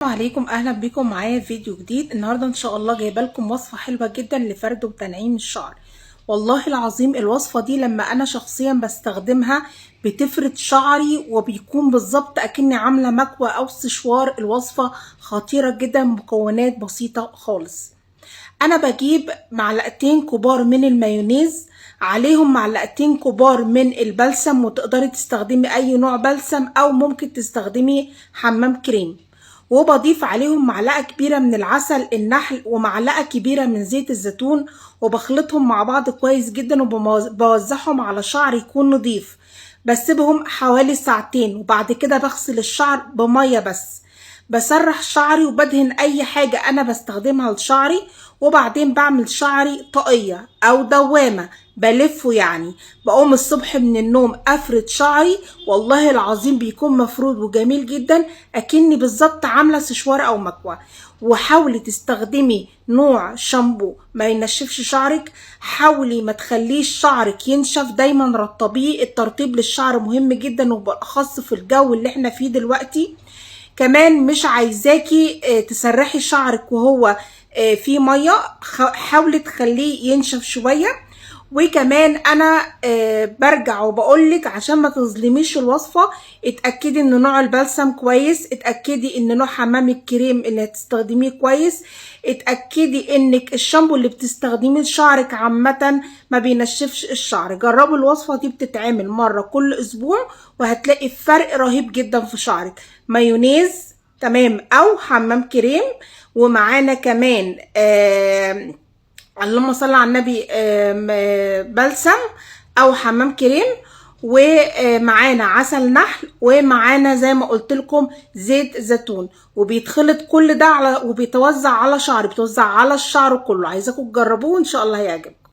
عليكم، اهلا بكم معايا في فيديو جديد. النهارده ان شاء الله جايبه لكم وصفه حلوه جدا لفرد وتنعيم الشعر. والله العظيم الوصفه دي لما انا شخصيا بستخدمها بتفرد شعري وبيكون بالظبط اكني عامله مكوى او سشوار. الوصفه خطيره جدا، مكونات بسيطه خالص. انا بجيب معلقتين كبار من المايونيز، عليهم معلقتين كبار من البلسم، وتقدري تستخدمي اي نوع بلسم او ممكن تستخدمي حمام كريم، وبضيف عليهم معلقه كبيره من العسل النحل ومعلقه كبيره من زيت الزيتون، وبخلطهم مع بعض كويس جدا وبوزعهم على شعر يكون نظيف. بسيبهم حوالي ساعتين وبعد كده بغسل الشعر بميه بس. بسرح شعري وبدهن اي حاجة انا بستخدمها لشعري، وبعدين بعمل شعري طاقية او دوامة بلفه. يعني بقوم الصبح من النوم افرد شعري، والله العظيم بيكون مفرود وجميل جدا اكني بالظبط عاملة سشوار او مكوى. وحاولي تستخدمي نوع شامبو ما ينشفش شعرك، حاولي ما تخليش شعرك ينشف، دايما رطبيه. الترطيب للشعر مهم جدا وبالاخص في الجو اللي احنا فيه دلوقتي. كمان مش عايزاكي تسرحي شعرك وهو في ميه، حاولي تخليه ينشف شويه. وكمان انا برجع وبقولك عشان ما تظلميش الوصفه، اتاكدي ان نوع البلسم كويس، اتاكدي ان نوع حمام الكريم اللي هتستخدميه كويس، اتاكدي انك الشامبو اللي بتستخدميه لشعرك عامه ما بينشفش الشعر. جربوا الوصفه دي، بتتعمل مره كل اسبوع وهتلاقي فرق رهيب جدا في شعرك. مايونيز تمام او حمام كريم، ومعانا كمان اللهم صل على النبي بلسم او حمام كريم، ومعانا عسل نحل، ومعانا زي ما قلت لكم زيت زيتون. وبيتخلط كل ده وبيتوزع على شعري، بيتوزع على الشعر كله. عايزاكم تجربوه ان شاء الله هيعجبكم.